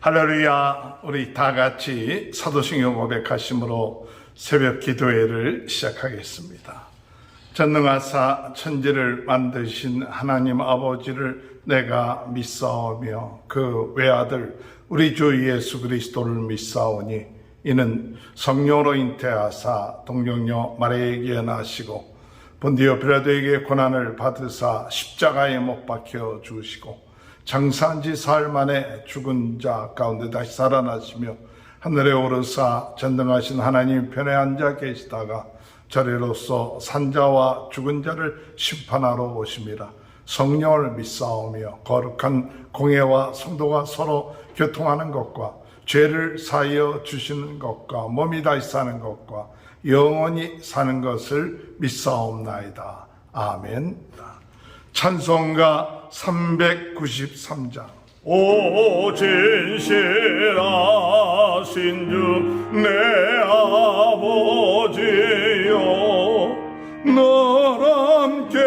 할렐루야. 우리 다 같이 사도신경 고백하심으로 새벽 기도회를 시작하겠습니다. 전능하사 천지를 만드신 하나님 아버지를 내가 믿사오며 그 외아들 우리 주 예수 그리스도를 믿사오니 이는 성령으로 잉태하사 동정녀 마리아에게 나시고 본디오 빌라도에게 고난을 받으사 십자가에 못 박혀 죽으시고 장사한 지 사흘 만에 죽은 자 가운데 다시 살아나시며 하늘에 오르사 전능하신 하나님 편에 앉아 계시다가 저리로서 산자와 죽은 자를 심판하러 오심이라. 성령을 믿사오며 거룩한 공회와 성도가 서로 교통하는 것과 죄를 사하여 주시는 것과 몸이 다시 사는 것과 영원히 사는 것을 믿사옵나이다. 아멘. 찬송가 393장. 오 진실하신 주 내 아버지여, 너 함께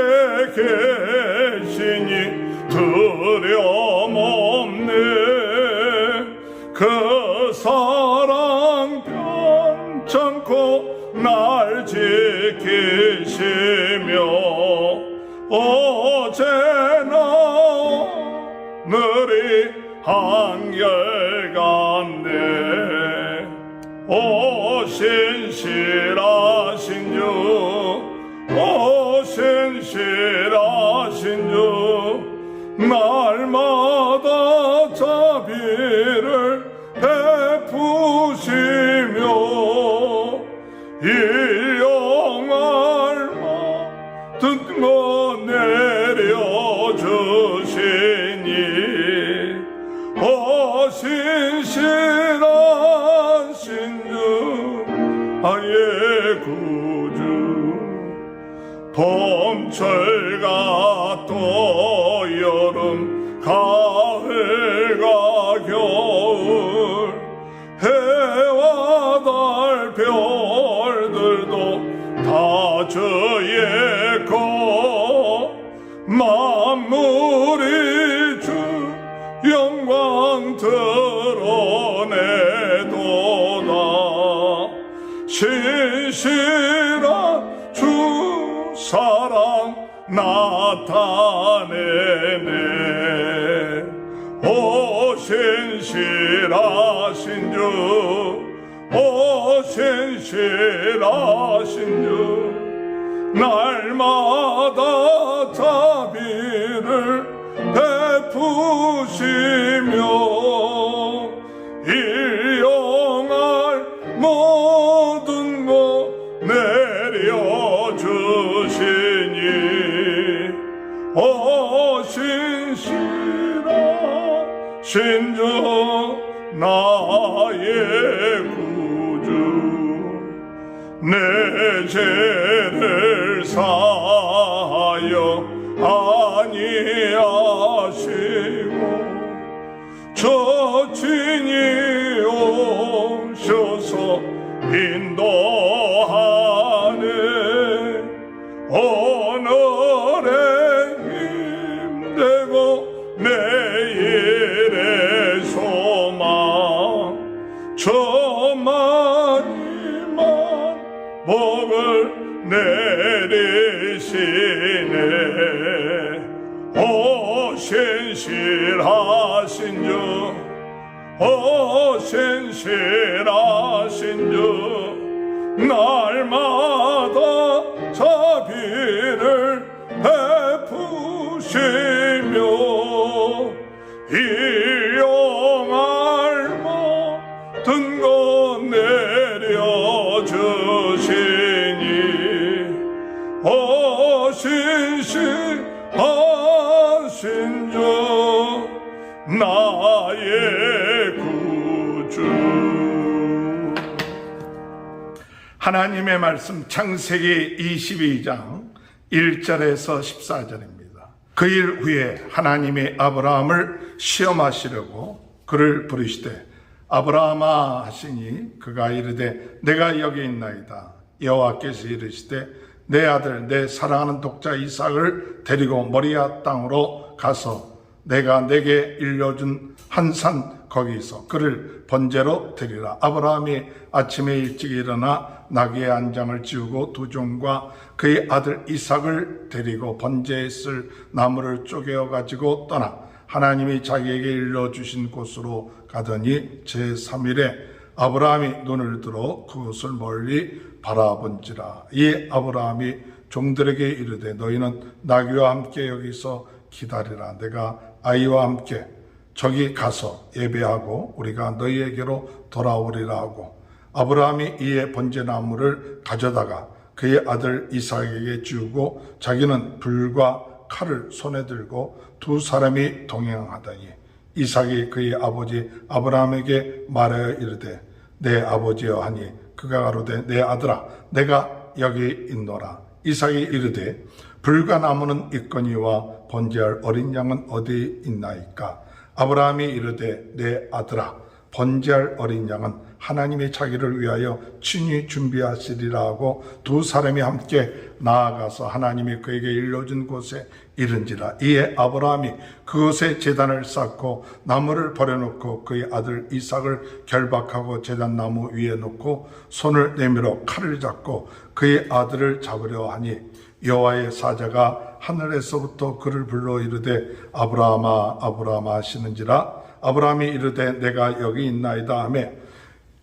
계시니 두려움 없네. 그 사랑 변찮고 날 지키시며 어제나 오늘이 한결같네. 오 신실하신 주, 오 신실하신 주, 날마다 자비를 베푸시며 일용할 모든 것 내려주시니 오 신실하신 주 아예 구주. 봄철과 또 여름 가을과 겨울 해와 달 별들도 다 주의 것 만물이 주 영광 드러내도다. 신실한 주 사랑 나타내네. 오 신실하신 주, 오 신실하신 주, 날마다 자비를 베푸시며 일용할 모든 것 내려주시니 오 신실하신 주 나의 구주. 내 죄를 사하여 아니하시고 저 친히 오셔서 인도하네. 오늘의 힘되고 내일의 소망 저만이만 복을 내리시네. 오 신실하신 주, 오 신실하신 주, 날마다 자비를 베푸시며 일용할 모든 것 내려주시니 오 신실하신 주 나의 구주. 하나님의 말씀 창세기 22장 1절에서 14절입니다. 그 일 후에 하나님이 아브라함을 시험하시려고 그를 부르시되 아브라함아 하시니 그가 이르되 내가 여기 있나이다. 여호와께서 이르시되 내 아들 내 사랑하는 독자 이삭을 데리고 모리아 땅으로 가서 내가 내게 일러준 한 산 거기서 그를 번제로 드리라. 아브라함이 아침에 일찍 일어나 나귀의 안장을 지우고 두 종과 그의 아들 이삭을 데리고 번제에 쓸 나무를 쪼개어 가지고 떠나 하나님이 자기에게 일러주신 곳으로 가더니 제3일에 아브라함이 눈을 들어 그것을 멀리 바라본지라. 이에 아브라함이 종들에게 이르되 너희는 나귀와 함께 여기서 기다리라. 내가 아이와 함께 저기 가서 예배하고 우리가 너희에게로 돌아오리라 하고 아브라함이 이에 번제나무를 가져다가 그의 아들 이삭에게 주고 자기는 불과 칼을 손에 들고 두 사람이 동행하더니 이삭이 그의 아버지 아브라함에게 말하여 이르되 내 아버지여 하니 그가 가로되 내 아들아 내가 여기 있노라. 이삭이 이르되 불과 나무는 있거니와 번제할 어린 양은 어디 있나이까. 아브라함이 이르되 내 아들아 번제할 어린 양은 하나님이 자기를 위하여 친히 준비하시리라 하고 두 사람이 함께 나아가서 하나님이 그에게 일러준 곳에 이른지라. 이에 아브라함이 그곳에 제단을 쌓고 나무를 버려놓고 그의 아들 이삭을 결박하고 제단 나무 위에 놓고 손을 내밀어 칼을 잡고 그의 아들을 잡으려 하니 여호와의 사자가 하늘에서부터 그를 불러 이르되 아브라함아 아브라함아 하시는지라. 아브라함이 이르되 내가 여기 있나이다 하며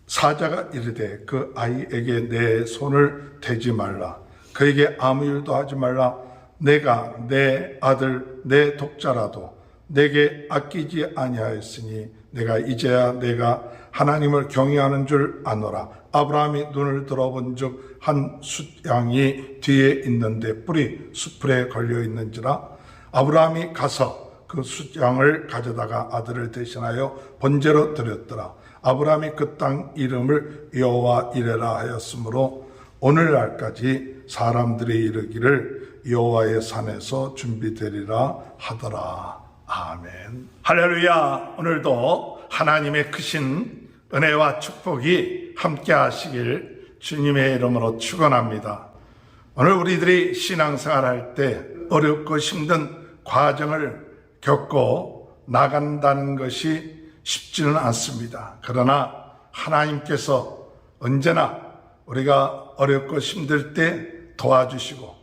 사자가 이르되 그 아이에게 내 손을 대지 말라. 그에게 아무 일도 하지 말라. 내가 내 아들 내 독자라도 내게 아끼지 아니하였으니 내가 이제야 내가 하나님을 경외하는 줄 아노라. 아브라함이 눈을 들어본 즉 한 숫양이 뒤에 있는데 뿔이 수풀에 걸려 있는지라. 아브라함이 가서 그 숫양을 가져다가 아들을 대신하여 번제로 드렸더라. 아브라함이 그 땅 이름을 여호와 이레라 하였으므로 오늘날까지 사람들이 이르기를 여호와의 산에서 준비되리라 하더라. 아멘. 할렐루야. 오늘도 하나님의 크신 은혜와 축복이 함께 하시길 주님의 이름으로 축원합니다. 오늘 우리들이 신앙생활 할 때 어렵고 힘든 과정을 겪고 나간다는 것이 쉽지는 않습니다. 그러나 하나님께서 언제나 우리가 어렵고 힘들 때 도와주시고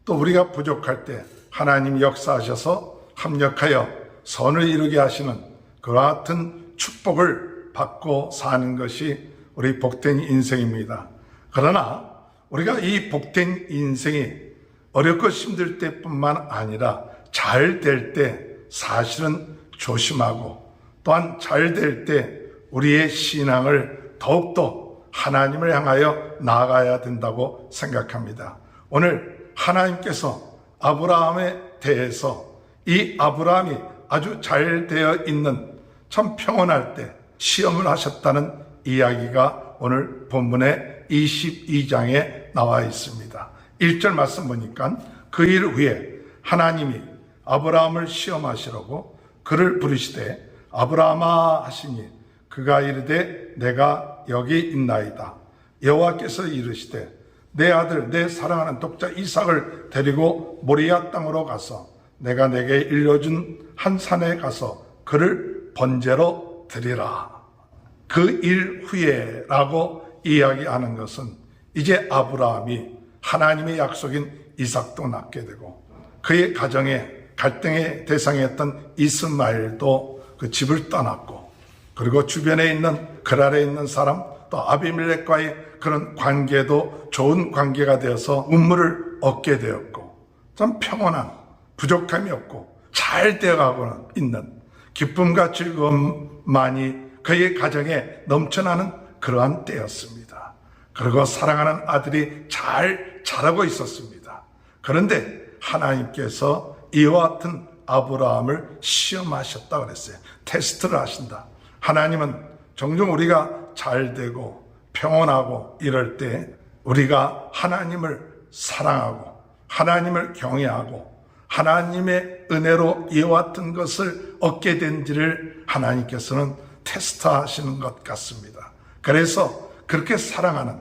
또 우리가 부족할 때 하나님 역사하셔서 합력하여 선을 이루게 하시는 그와 같은 축복을 받고 사는 것이 우리 복된 인생입니다. 그러나 우리가 이 복된 인생이 어렵고 힘들 때뿐만 아니라 잘 될 때 사실은 조심하고 또한 잘 될 때 우리의 신앙을 더욱더 하나님을 향하여 나아가야 된다고 생각합니다. 오늘 하나님께서 아브라함에 대해서 이 아브라함이 아주 잘 되어 있는 참 평온할 때 시험을 하셨다는 이야기가 오늘 본문의 22장에 나와 있습니다. 1절 말씀 보니까 그 일 후에 하나님이 아브라함을 시험하시려고 그를 부르시되 아브라함아 하시니 그가 이르되 내가 여기 있나이다. 여호와께서 이르시되 내 아들 내 사랑하는 독자 이삭을 데리고 모리아 땅으로 가서 내가 내게 일러준 한 산에 가서 그를 번제로 드리라. 그 일 후에 라고 이야기하는 것은 이제 아브라함이 하나님의 약속인 이삭도 낳게 되고 그의 가정에 갈등의 대상이었던 이스마엘도 그 집을 떠났고 그리고 주변에 있는 그랄에 있는 사람 또 아비멜렉과의 그런 관계도 좋은 관계가 되어서 문물을 얻게 되었고 좀 평온한 부족함이 없고 잘 되어가고 있는 기쁨과 즐거움만이 그의 가정에 넘쳐나는 그러한 때였습니다. 그리고 사랑하는 아들이 잘 자라고 있었습니다. 그런데 하나님께서 이와 같은 아브라함을 시험하셨다 그랬어요. 테스트를 하신다. 하나님은 종종 우리가 잘 되고 평온하고 이럴 때 우리가 하나님을 사랑하고 하나님을 경외하고 하나님의 은혜로 이와 같은 것을 얻게 된지를 하나님께서는 테스트하시는 것 같습니다. 그래서 그렇게 사랑하는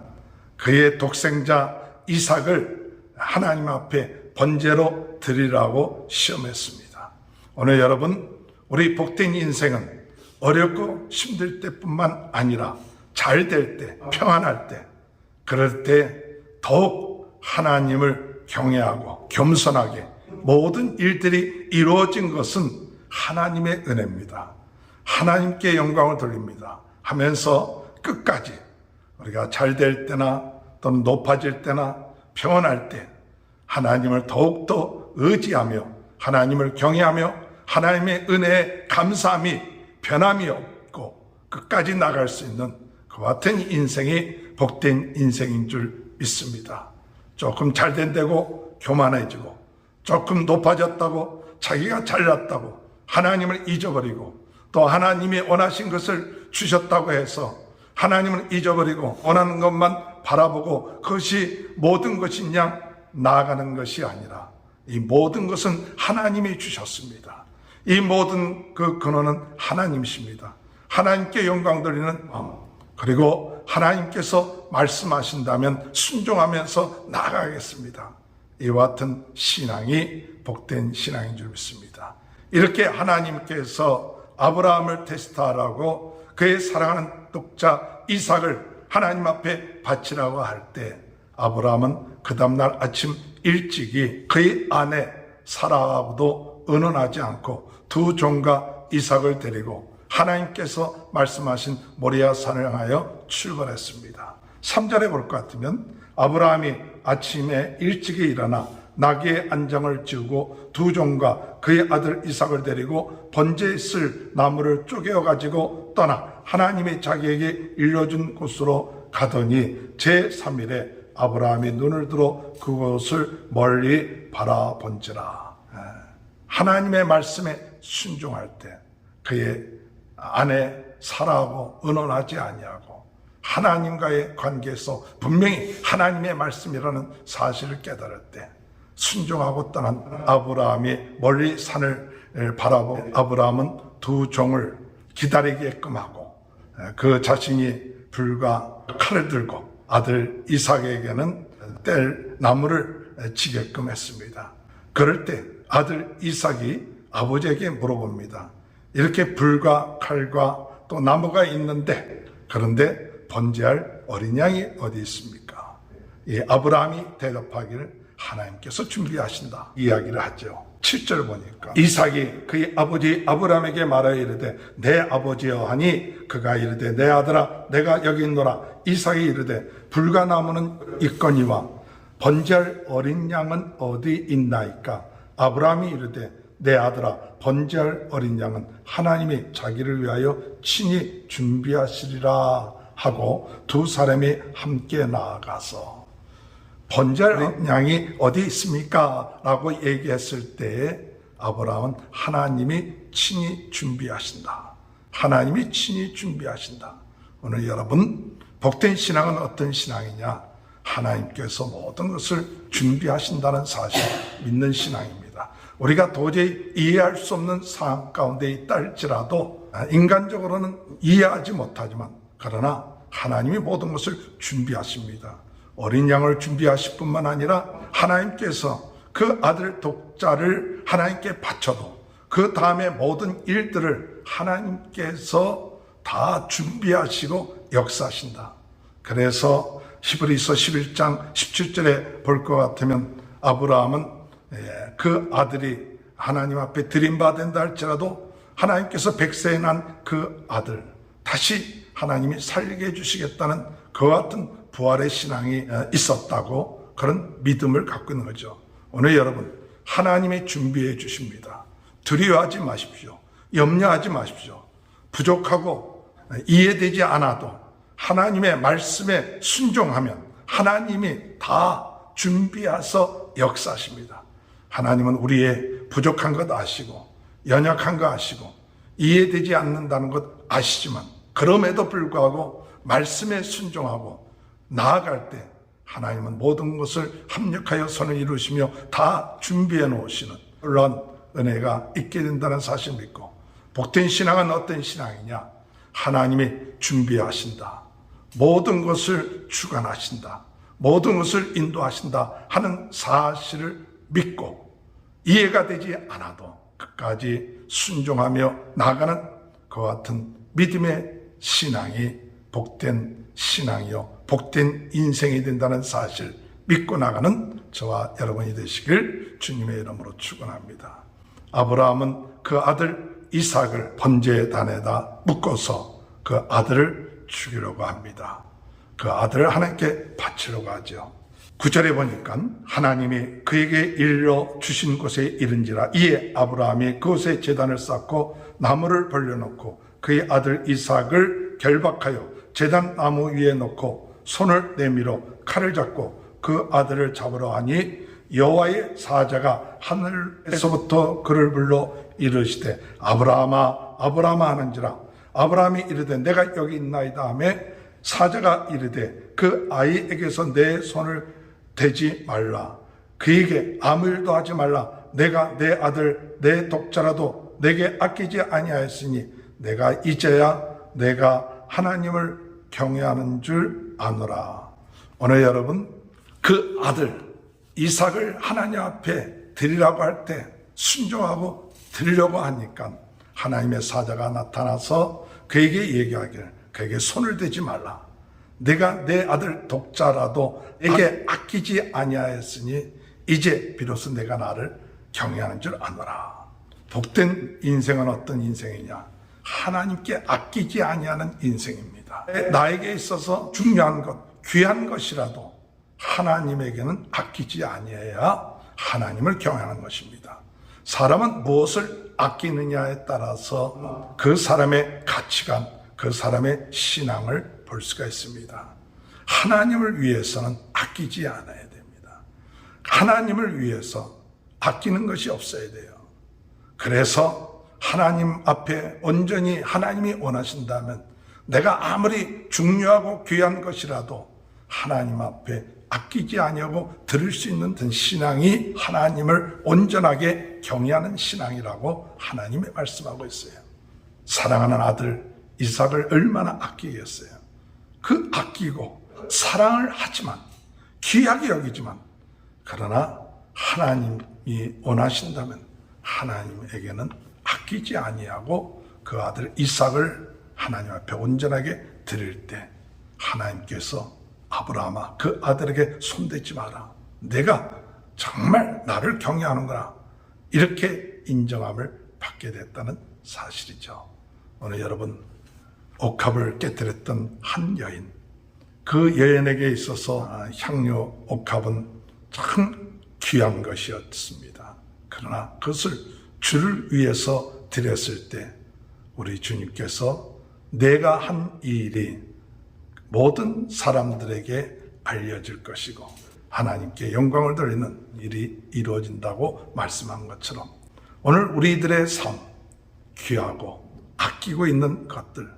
그의 독생자 이삭을 하나님 앞에 번제로 드리라고 시험했습니다. 오늘 여러분 우리 복된 인생은 어렵고 힘들 때뿐만 아니라 잘 될 때, 평안할 때, 그럴 때 더욱 하나님을 경외하고 겸손하게 모든 일들이 이루어진 것은 하나님의 은혜입니다. 하나님께 영광을 돌립니다 하면서 끝까지 우리가 잘 될 때나 또는 높아질 때나 평안할 때 하나님을 더욱더 의지하며 하나님을 경외하며 하나님의 은혜에 감사함이 변함이 없고 끝까지 나갈 수 있는 그 같은 인생이 복된 인생인 줄 믿습니다. 조금 잘 된다고 교만해지고 조금 높아졌다고 자기가 잘났다고 하나님을 잊어버리고 또 하나님이 원하신 것을 주셨다고 해서 하나님을 잊어버리고 원하는 것만 바라보고 그것이 모든 것인 양 나아가는 것이 아니라 이 모든 것은 하나님이 주셨습니다. 이 모든 그 근원은 하나님이십니다. 하나님께 영광 돌리는 마음, 그리고 하나님께서 말씀하신다면 순종하면서 나아가겠습니다. 이와 같은 신앙이 복된 신앙인 줄 믿습니다. 이렇게 하나님께서 아브라함을 테스트하라고 그의 사랑하는 독자 이삭을 하나님 앞에 바치라고 할 때 아브라함은 그 다음날 아침 일찍이 그의 아내 사라하고도 의논하지 않고 두 종과 이삭을 데리고 하나님께서 말씀하신 모리아 산을 향하여 출발했습니다. 3절에 볼 것 같으면 아브라함이 아침에 일찍이 일어나 나귀의 안장을 지우고 두 종과 그의 아들 이삭을 데리고 번제에 쓸 나무를 쪼개어 가지고 떠나 하나님이 자기에게 일러준 곳으로 가더니 제3일에 아브라함이 눈을 들어 그곳을 멀리 바라본지라. 하나님의 말씀에 순종할 때 그의 아내 사라하고 의논하지 아니하고 하나님과의 관계에서 분명히 하나님의 말씀이라는 사실을 깨달을 때 순종하고 떠난 아브라함이 멀리 산을 바라보고 아브라함은 두 종을 기다리게끔 하고 그 자신이 불과 칼을 들고 아들 이삭에게는 뗄 나무를 치게끔 했습니다. 그럴 때 아들 이삭이 아버지에게 물어봅니다. 이렇게 불과 칼과 또 나무가 있는데 그런데 번제할 어린 양이 어디 있습니까? 이 아브라함이 대답하기를 하나님께서 준비하신다 이야기를 하죠. 7절 보니까 이삭이 그의 아버지 아브라함에게 말하여 이르되 내 아버지여 하니 그가 이르되 내 아들아 내가 여기 있노라. 이삭이 이르되 불과 나무는 있거니와 번제할 어린 양은 어디 있나이까? 아브라함이 이르되 내 아들아 번제할 어린 양은 하나님이 자기를 위하여 친히 준비하시리라 하고 두 사람이 함께 나아가서 번제할 양이 어디 있습니까? 라고 얘기했을 때에 아브라함은 하나님이 친히 준비하신다. 하나님이 친히 준비하신다. 오늘 여러분 복된 신앙은 어떤 신앙이냐? 하나님께서 모든 것을 준비하신다는 사실을 믿는 신앙입니다. 우리가 도저히 이해할 수 없는 상황 가운데 있다 할지라도 인간적으로는 이해하지 못하지만 그러나 하나님이 모든 것을 준비하십니다. 어린 양을 준비하실 뿐만 아니라 하나님께서 그 아들 독자를 하나님께 바쳐도 그 다음에 모든 일들을 하나님께서 다 준비하시고 역사하신다. 그래서 히브리서 11장 17절에 볼 것 같으면 아브라함은 그 아들이 하나님 앞에 드림받은다 할지라도 하나님께서 백세에 난 그 아들 다시 하나님이 살리게 해주시겠다는 그와 같은 부활의 신앙이 있었다고 그런 믿음을 갖고 있는 거죠. 오늘 여러분 하나님이 준비해 주십니다. 두려워하지 마십시오. 염려하지 마십시오. 부족하고 이해되지 않아도 하나님의 말씀에 순종하면 하나님이 다 준비해서 역사하십니다. 하나님은 우리의 부족한 것 아시고 연약한 거 아시고 이해되지 않는다는 것 아시지만 그럼에도 불구하고 말씀에 순종하고 나아갈 때 하나님은 모든 것을 합력하여 선을 이루시며 다 준비해 놓으시는 그런 은혜가 있게 된다는 사실을 믿고 복된 신앙은 어떤 신앙이냐? 하나님이 준비하신다. 모든 것을 주관하신다. 모든 것을 인도하신다 하는 사실을 믿고 이해가 되지 않아도 끝까지 순종하며 나가는 그와 같은 믿음의 신앙이 복된 신앙이요 복된 인생이 된다는 사실 믿고 나가는 저와 여러분이 되시길 주님의 이름으로 축원합니다. 아브라함은 그 아들 이삭을 번제단에다 묶어서 그 아들을 죽이려고 합니다. 그 아들을 하나님께 바치려고 하죠. 9절에 보니까 하나님이 그에게 이르러 주신 곳에 이른지라 이에 아브라함이 그곳에 제단을 쌓고 나무를 벌려놓고 그의 아들 이삭을 결박하여 제단 나무 위에 놓고 손을 내밀어 칼을 잡고 그 아들을 잡으러 하니 여호와의 사자가 하늘에서부터 그를 불러 이르시되 아브라함아 아브라함아 하는지라 아브라함이 이르되 내가 여기 있나이다 하며 사자가 이르되 그 아이에게서 내 손을 대지 말라 그에게 아무 일도 하지 말라 내가 내 아들 내 독자라도 내게 아끼지 아니하였으니 내가 이제야 내가 하나님을 경외하는 줄 아노라. 오늘 여러분 그 아들 이삭을 하나님 앞에 드리라고 할 때 순종하고 드리려고 하니까 하나님의 사자가 나타나서 그에게 얘기하기를 그에게 손을 대지 말라. 내가 내 아들 독자라도 내게 아끼지 아니하였으니 이제 비로소 내가 나를 경외하는 줄 아노라. 복된 인생은 어떤 인생이냐? 하나님께 아끼지 아니하는 인생입니다. 나에게 있어서 중요한 것, 귀한 것이라도 하나님에게는 아끼지 아니해야 하나님을 경외하는 것입니다. 사람은 무엇을 아끼느냐에 따라서 그 사람의 가치관, 그 사람의 신앙을 볼 수가 있습니다. 하나님을 위해서는 아끼지 않아야 됩니다. 하나님을 위해서 아끼는 것이 없어야 돼요. 그래서 하나님 앞에 온전히 하나님이 원하신다면 내가 아무리 중요하고 귀한 것이라도 하나님 앞에 아끼지 아니하고 드릴 수 있는 신앙이 하나님을 온전하게 경외하는 신앙이라고 하나님이 말씀하고 있어요. 사랑하는 아들 이삭을 얼마나 아끼겠어요. 그 아끼고 사랑을 하지만 귀하게 여기지만 그러나 하나님이 원하신다면 하나님에게는 아끼지 아니하고 그 아들 이삭을 하나님 앞에 온전하게 드릴 때 하나님께서 아브라함아 그 아들에게 손대지 마라. 내가 정말 나를 경외하는구나. 이렇게 인정함을 받게 됐다는 사실이죠. 오늘 여러분 옥합을 깨뜨렸던 한 여인, 그 여인에게 있어서 향료 옥합은 참 귀한 것이었습니다. 그러나 그것을 주를 위해서 드렸을 때 우리 주님께서 내가 한 이 일이 모든 사람들에게 알려질 것이고 하나님께 영광을 돌리는 일이 이루어진다고 말씀한 것처럼 오늘 우리들의 삶, 귀하고 아끼고 있는 것들,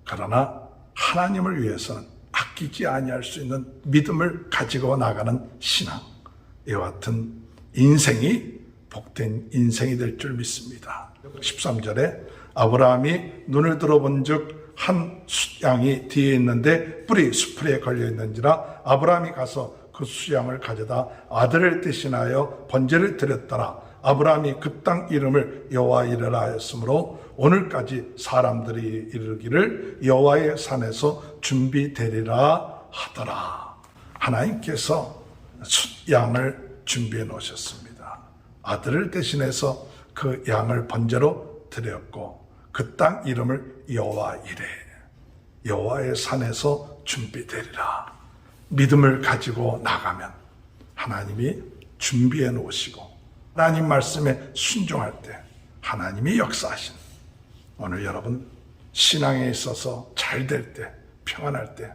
그러나 하나님을 위해서는 아끼지 아니할 수 있는 믿음을 가지고 나가는 신앙, 이와 같은 인생이 복된 인생이 될 줄 믿습니다. 13절에 아브라함이 눈을 들어본 즉 한 숫양이 뒤에 있는데 뿔이 수풀에 걸려 있는지라 아브라함이 가서 그 수양을 가져다 아들을 대신하여 번제를 드렸더라. 아브라함이 그 땅 이름을 여호와 이르라 하였으므로 오늘까지 사람들이 이르기를 여호와의 산에서 준비되리라 하더라. 하나님께서 숫양을 준비해 놓으셨습니다. 아들을 대신해서 그 양을 번제로 드렸고 그 땅 이름을 여호와 이래. 여호와의 산에서 준비되리라. 믿음을 가지고 나가면 하나님이 준비해 놓으시고 하나님 말씀에 순종할 때 하나님이 역사하신 오늘 여러분 신앙에 있어서 잘 될 때, 평안할 때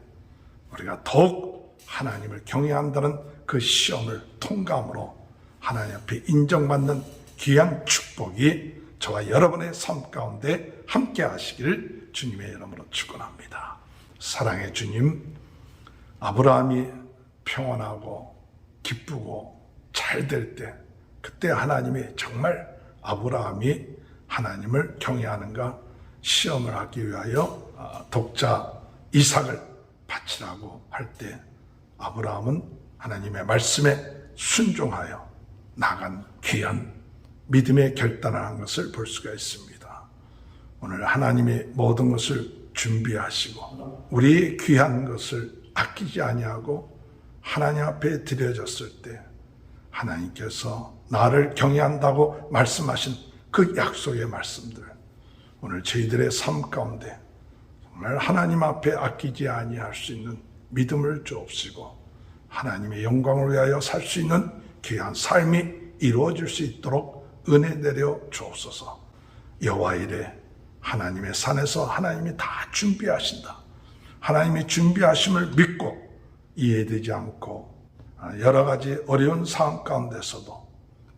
우리가 더욱 하나님을 경외한다는 그 시험을 통과함으로 하나님 앞에 인정받는 귀한 축복이 저와 여러분의 삶 가운데 함께 하시기를 주님의 이름으로 축원합니다. 사랑의 주님, 아브라함이 평안하고 기쁘고 잘 될 때 그때 하나님이 정말 아브라함이 하나님을 경외하는가 시험을 하기 위하여 독자 이삭을 바치라고 할 때 아브라함은 하나님의 말씀에 순종하여 나간 귀한 믿음의 결단을 한 것을 볼 수가 있습니다. 오늘 하나님이 모든 것을 준비하시고 우리 귀한 것을 아끼지 아니하고 하나님 앞에 드려졌을 때 하나님께서 나를 경외한다고 말씀하신 그 약속의 말씀들, 오늘 저희들의 삶 가운데 정말 하나님 앞에 아끼지 아니할 수 있는 믿음을 주옵시고 하나님의 영광을 위하여 살 수 있는 귀한 삶이 이루어질 수 있도록 은혜 내려 주옵소서. 여호와 이레, 하나님의 산에서 하나님이 다 준비하신다. 하나님이 준비하심을 믿고 이해되지 않고 여러 가지 어려운 상황 가운데서도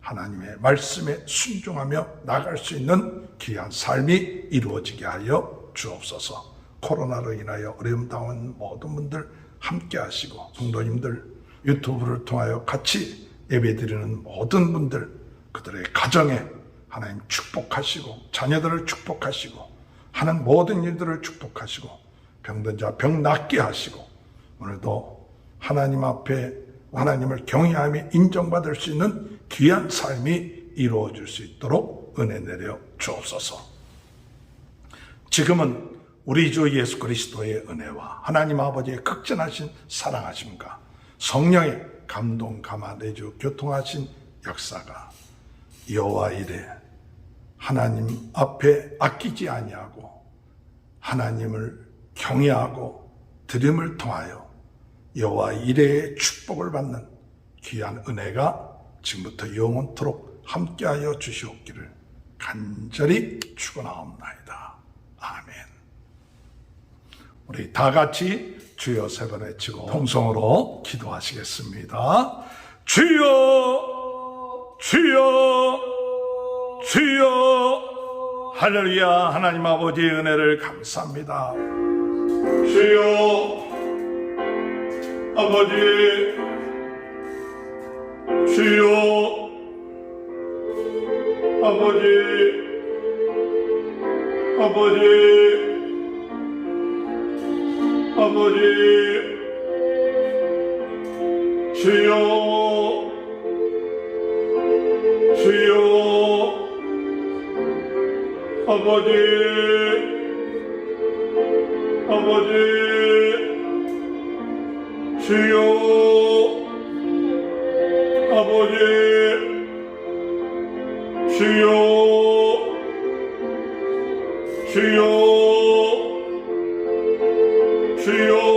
하나님의 말씀에 순종하며 나갈 수 있는 귀한 삶이 이루어지게 하여 주옵소서. 코로나로 인하여 어려움 당한 모든 분들 함께 하시고 성도님들 유튜브를 통하여 같이 예배드리는 모든 분들 그들의 가정에 하나님 축복하시고 자녀들을 축복하시고 하는 모든 일들을 축복하시고 병든 자 병 낫게 하시고 오늘도 하나님 앞에 하나님을 경외하며 인정받을 수 있는 귀한 삶이 이루어질 수 있도록 은혜 내려 주옵소서. 지금은 우리 주 예수 그리스도의 은혜와 하나님 아버지의 극진하신 사랑하심과 성령의 감동 감화 내주 교통하신 역사가 여호와 이레, 하나님 앞에 아끼지 아니하고 하나님을 경외하고 드림을 통하여 여호와 이레의 축복을 받는 귀한 은혜가 지금부터 영원토록 함께하여 주시옵기를 간절히 축원하옵나이다. 아멘. 우리 다 같이 주여 세 번 외치고 통성으로 기도하시겠습니다. 주여, 주여, 주여. 할렐루야. 하나님 아버지의 은혜를 감사합니다. 주여 아버지, 주여 아버지, 아버지, 아버지, 주여, 주여 아버지, 아버지, 주여, 아버지, 주여, 주여, 주여.